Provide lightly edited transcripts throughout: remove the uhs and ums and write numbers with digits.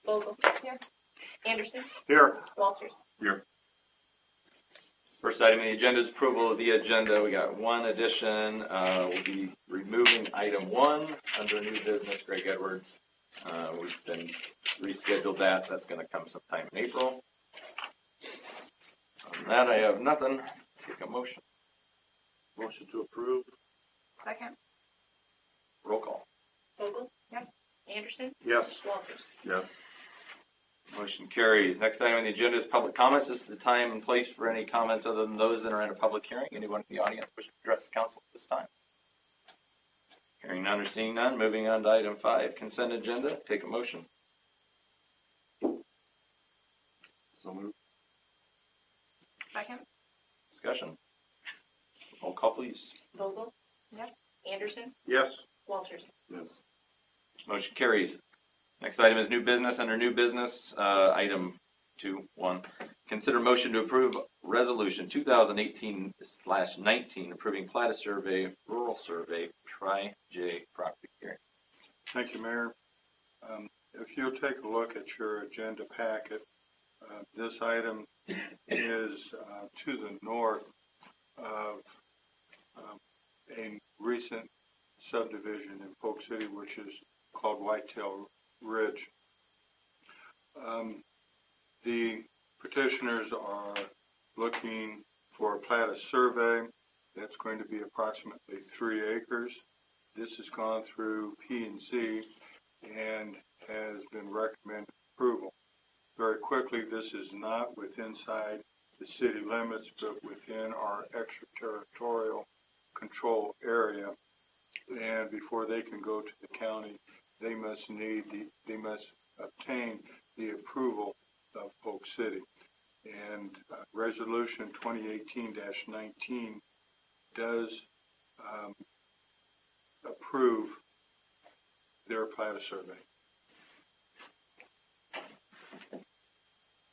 Vogel. Here. Anderson. Here. Walters. Here. First item on the agenda is approval of the agenda. We got one addition. We'll be removing item 1 under new business, Greg Edwards. We've been rescheduled that. That's going to come sometime in April. On that, I have nothing. Take a motion. Motion to approve. Second. Roll call. Vogel. Yes. Anderson. Yes. Walters. Yes. Motion carries. Next item on the agenda is public comments. This is the time and place for any comments other than those that are in a public hearing. Anyone in the audience wish to address the council at this time? Hearing none or seeing none, moving on to item 5, consent agenda. Take a motion. So moved. Second. Discussion. Roll call, please. Vogel. Yes. Anderson. Yes. Walters. Yes. Motion carries. Next item is new business. Under new business, item 2.1. Consider motion to approve resolution 2018/19 approving plat of survey, rural survey, Tri-J property hearing. Thank you, Mayor. If you'll take a look at your agenda packet, this item is to the north of a recent subdivision in Polk City, which is called Whitetail Ridge. The petitioners are looking for a plat of survey that's going to be approximately 3 acres. This has gone through P&Z and has been recommended approval. Very quickly, this is not inside the city limits, but within our extraterritorial control area. And before they can go to the county, they must obtain the approval of Polk City. And Resolution 2018-19 does approve their plat of survey.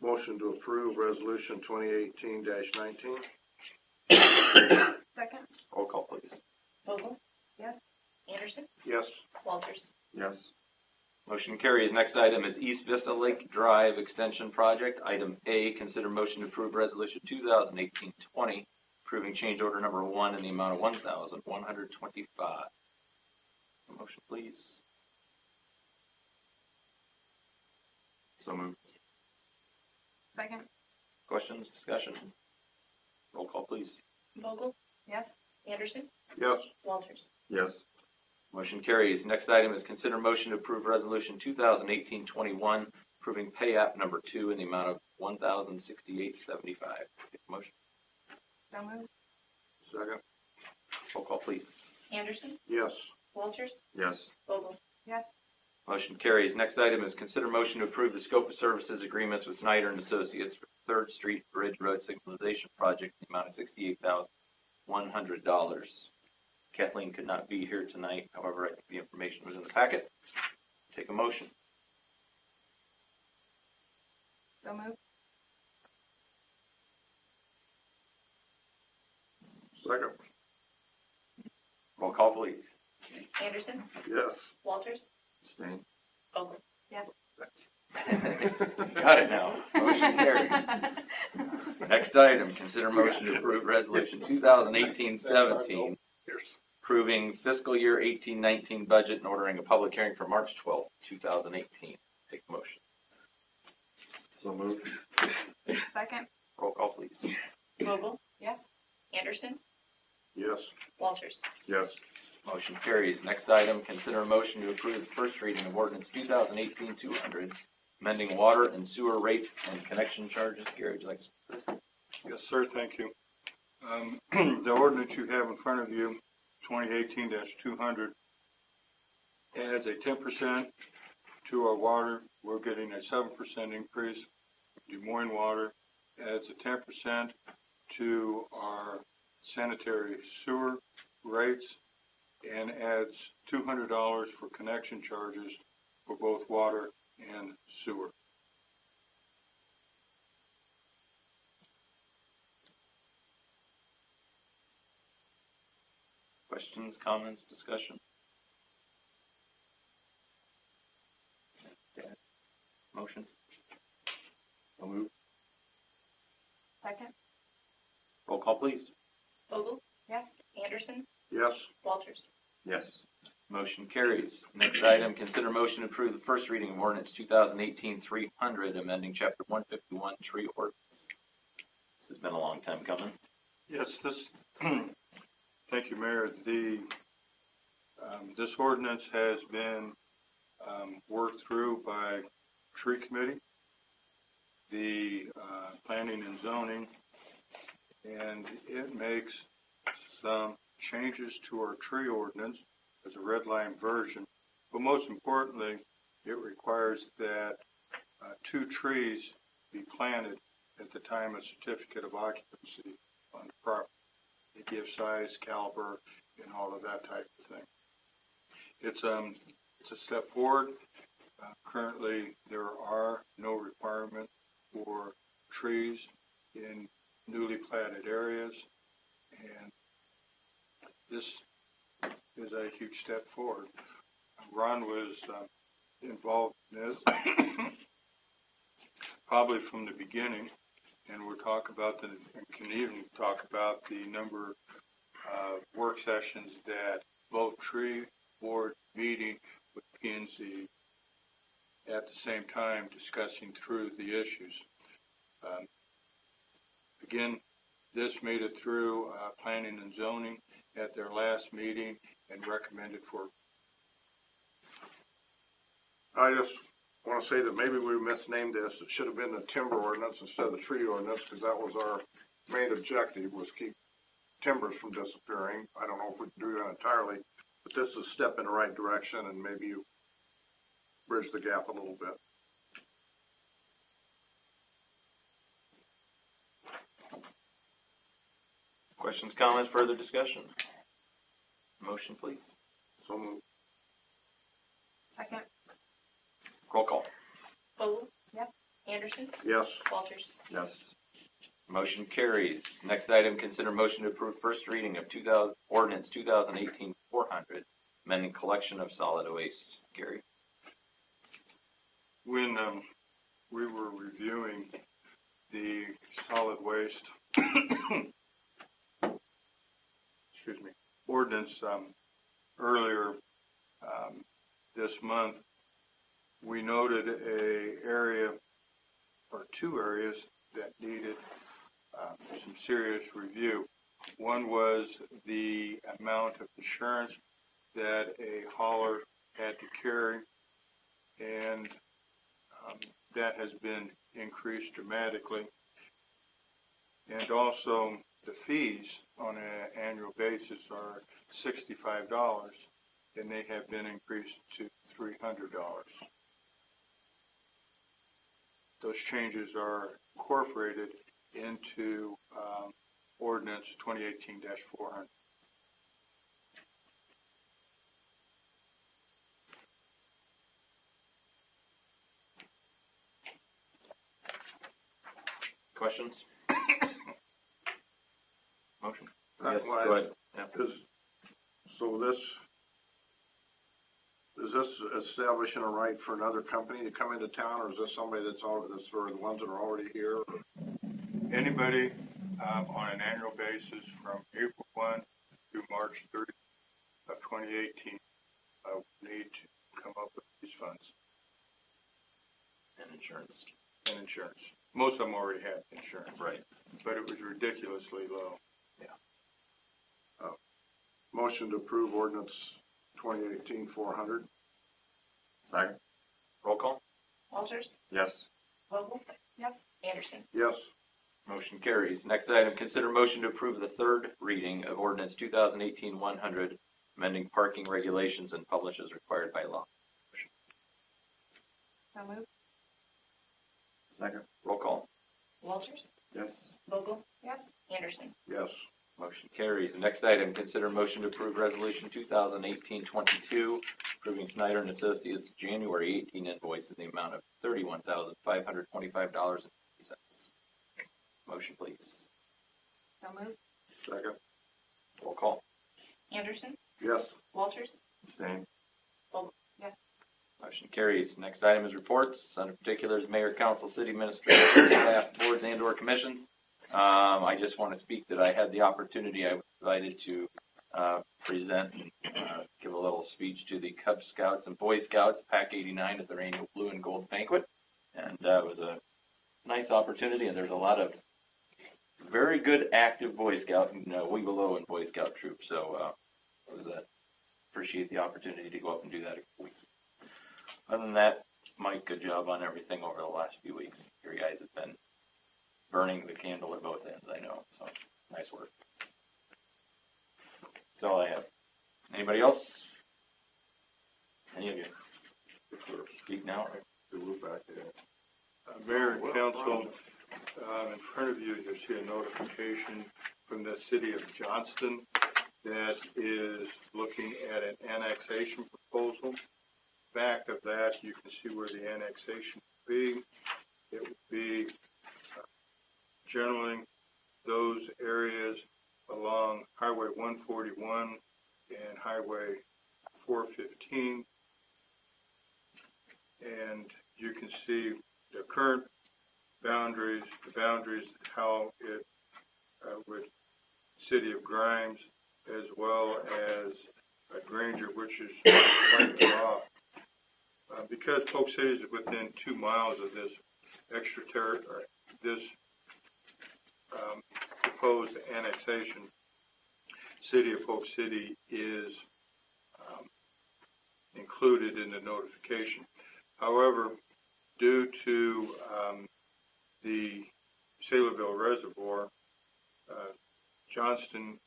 Motion to approve resolution 2018-19. Second. Roll call, please. Vogel. Yes. Anderson. Yes. Walters. Yes. Motion carries. Next item is East Vista Lake Drive Extension Project. Item A, consider motion to approve resolution 2018-20 approving change order number 1 in the amount of $1,125. Motion, please. So moved. Second. Questions, discussion? Roll call, please. Vogel. Yes. Anderson. Yes. Walters. Yes. Motion carries. Next item is consider motion to approve resolution 2018-21 approving pay app number 2 in the amount of $1,068.75. Motion. So moved. Second. Roll call, please. Anderson. Yes. Walters. Yes. Vogel. Yes. Motion carries. Next item is consider motion to approve the scope of services agreements with Snyder and Associates for the 3rd Street Bridge Road Signalization Project in the amount of $68,100. Kathleen could not be here tonight. However, I think the information was in the packet. Take a motion. So moved. Second. Roll call, please. Anderson. Yes. Walters. Abstain. Vogel. Yes. Got it now. Motion carries. Next item, consider motion to approve resolution 2018-17 approving fiscal year 18-19 budget and ordering a public hearing for March 12th, 2018. Take the motion. So moved. Second. Roll call, please. Vogel. Yes. Anderson. Yes. Walters. Yes. Motion carries. Next item, consider a motion to approve the first reading of ordinance 2018-200, amending water and sewer rates and connection charges. Gary, would you like to speak to this? Yes, sir. Thank you. The ordinance you have in front of you, 2018-200, adds a 10% to our water. We're getting a 7% increase. Des Moines Water adds a 10% to our sanitary sewer rates and adds $200 for connection charges for both water and sewer. Questions, comments, discussion? Motion. please. Vogel? Yes. Anderson? Yes. Walters? Yes. Motion carries. Next item, consider motion to approve the first reading of ordinance 2018-300, amending chapter 151 tree ordinance. This has been a long time coming. Yes, thank you, Mayor. This ordinance has been worked through by tree committee, the planning and zoning, and it makes some changes to our tree ordinance as a red line version. But most importantly, it requires that 2 trees be planted at the time of certificate of occupancy on the property. It gives size, caliber, and all of that type of thing. It's a step forward. Currently, there are no requirements for trees in newly platted areas, and this is a huge step forward. Ron was involved in this probably from the beginning, and we'll talk about and can even talk about the number of work sessions that both tree board meeting with P&Z at the same time discussing through the issues. Again, this made it through planning and zoning at their last meeting and recommended for. I just want to say that maybe we misnamed this. It should have been the timber ordinance instead of the tree ordinance, because that was our main objective, was keep timbers from disappearing. I don't know if we can do that entirely, but this is a step in the right direction, and maybe you bridge the gap a little bit. Questions, comments, further discussion? Motion, please. So moved. Second. Roll call. Vogel? Yes. Anderson? Yes. Walters? Yes. Motion carries. Next item, consider motion to approve first reading of ordinance 2018-400, amending collection of solid waste. Gary? When we were reviewing the solid waste ordinance earlier this month, we noted a area or 2 areas that needed some serious review. One was the amount of insurance that a hauler had to carry, and that has been increased dramatically. And also the fees on an annual basis are $65, and they have been increased to $300. Those changes are incorporated into ordinance 2018-400. Questions? Motion? That's Yes, why- go ahead. Yeah. Is this establishing a right for another company to come into town, or is this somebody that's for the ones that are already here? Anybody on an annual basis from April 1 through March 30 of 2018 need to come up with these funds And insurance. and insurance. Most of them already have insurance, Right. but it was ridiculously low. Motion to approve ordinance 2018-400. Second. Roll call. Walters? Yes. Vogel? Yes. Anderson? Yes. Motion carries. Next item, consider motion to approve the third reading of ordinance 2018-100, amending parking regulations and publish as required by law. So moved. Second. Roll call. Walters? Yes. Vogel? Yes. Anderson? Yes. Motion carries. Next item, consider motion to approve resolution 2018-22, approving Snyder and Associates January 18 invoice in the amount of $31,525.50. Motion, please. So moved. Second. Roll call. Anderson? Yes. Walters? Same. Vogel? Yes. Motion carries. Next item is reports. Under particulars, mayor, council, city administrator, staff, boards, and/or commissions. I just want to speak that I had the opportunity, I was invited to present and give a little speech to the Cub Scouts and Boy Scouts, Pack 89, at their annual Blue and Gold Banquet. And it was a nice opportunity, and there's a lot of very good active Boy Scout and way below in Boy Scout troops. So it was appreciate the opportunity to go up and do that a couple weeks. Other than that, Mike, good job on everything over the last few weeks. Your guys have been burning the candle at both ends, I know. So nice work. That's all I have. Anybody else? Any of you? Speak now. Mayor and council, in front of you, you'll see a notification from the city of Johnston that is looking at an annexation proposal. Back of that, you can see where the annexation would be. It would be generally those areas along Highway 141 and Highway 415. And you can see the current boundaries, how it would city of Grimes, as well as Granger, which is slightly off. Because Polk City is within 2 miles of this extra territory, this proposed annexation, city of Polk City is included in the notification. However, due to the Saylorville Reservoir, Johnston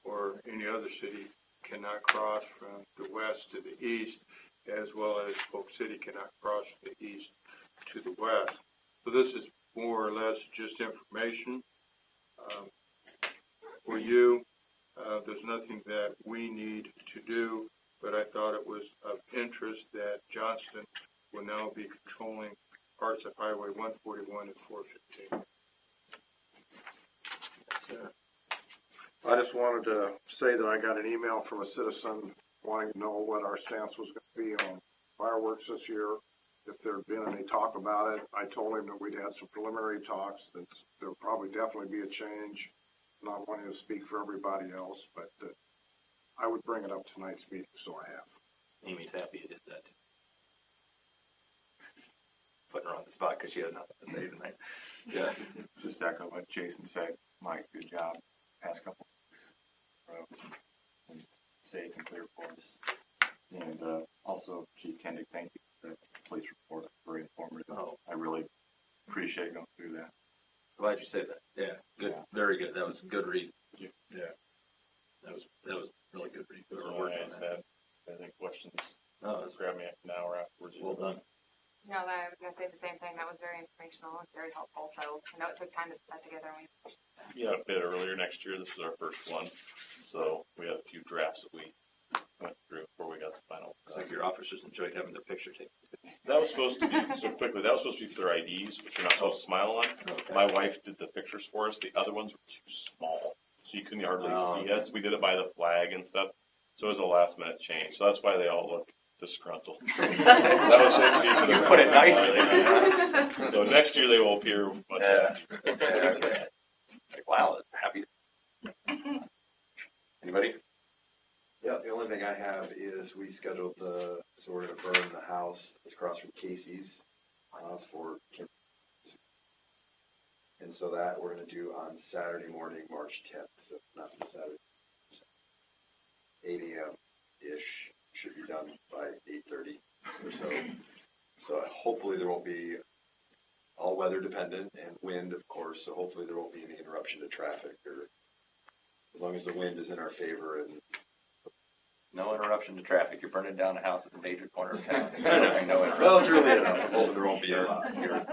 or any other city cannot cross from the west to the east, as well as Polk City cannot cross from the east to the west. So this is more or less just information for you. There's nothing that we need to do, but I thought it was of interest that Johnston will now be controlling parts of Highway 141 and 415. I just wanted to say that I got an email from a citizen wanting to know what our stance was going to be on fireworks this year, if there had been any talk about it. I told him that we'd had some preliminary talks, that there would probably definitely be a change, not wanting to speak for everybody else, but that I would bring it up tonight's meeting, so I have. Amy's happy you did that. Putting her on the spot because she has nothing to say tonight. Yeah. Just echo what Jason said. Mike, good job. Past couple weeks, roads and safe and clear for us. And also, Chief Kendick, thank you for the police report. Very informative. Oh. I really appreciate going through that. Glad you said that. Yeah, good, Yeah. very good. That was a good read. Yeah. That was really good read. We were No, working I on that. had any questions. No, it was Grab me an hour afterwards. well done. No, I was going to say the same thing. That was very informational and very helpful. So I know it took time to put that together. And Yeah, a bit earlier next year. This was our first one. So we had a few drafts that we went through before we got the final. It's like your officers enjoyed having their picture taken. That was supposed to be, so quickly, that was supposed to be for their IDs, which you're not supposed to smile on. Okay. My wife did the pictures for us. The other ones were too small, so you couldn't hardly see us. We did it by the flag and stuff. So it was a last minute change. So that's why they all look disgruntled. That was supposed to be for the You put it nicely. So next year they will appear much Yeah. happier. Okay. Like, wow, happy. Anybody? Yeah, the only thing I have is we scheduled so we're gonna burn the house that's across from Casey's, for Kim. And so that we're gonna do on Saturday morning, March 10th, so not this Saturday. 8 a.m.-ish, should be done by 8:30 or so. So hopefully there won't be, all weather dependent and wind, of course, so hopefully there won't be any interruption to traffic, or as long as the wind is in our favor and No interruption to traffic. You're burning down a house at the major corner of town. No interruption. well, it's really enough. I'm hoping there won't be a lot here.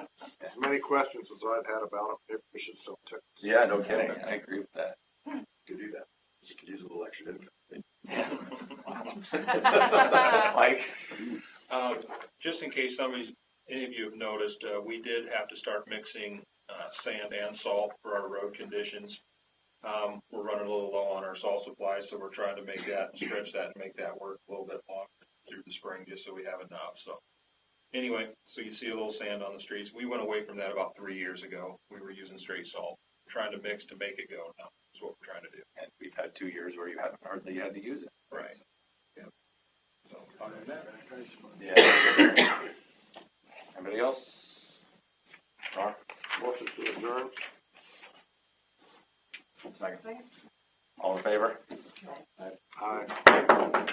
As many questions as I've had about it, maybe we should sell tickets. Yeah, no kidding. I agree with that. Could do that. You could use a little extra income. Yeah. Mike? Just in case any of you have noticed, we did have to start mixing sand and salt for our road conditions. We're running a little low on our salt supply, so we're trying to make that, stretch that and make that work a little bit longer through the spring, just so we have enough. So anyway, so you see a little sand on the streets. We went away from that about 3 years ago. We were using straight salt. trying to mix to make it go now, is what we're trying to do. And we've had 2 years where you haven't hardly had to use it. Right. So, other than that, Yeah. Anybody else? Ron? Motion to adjourn. Second. All in favor? Aye.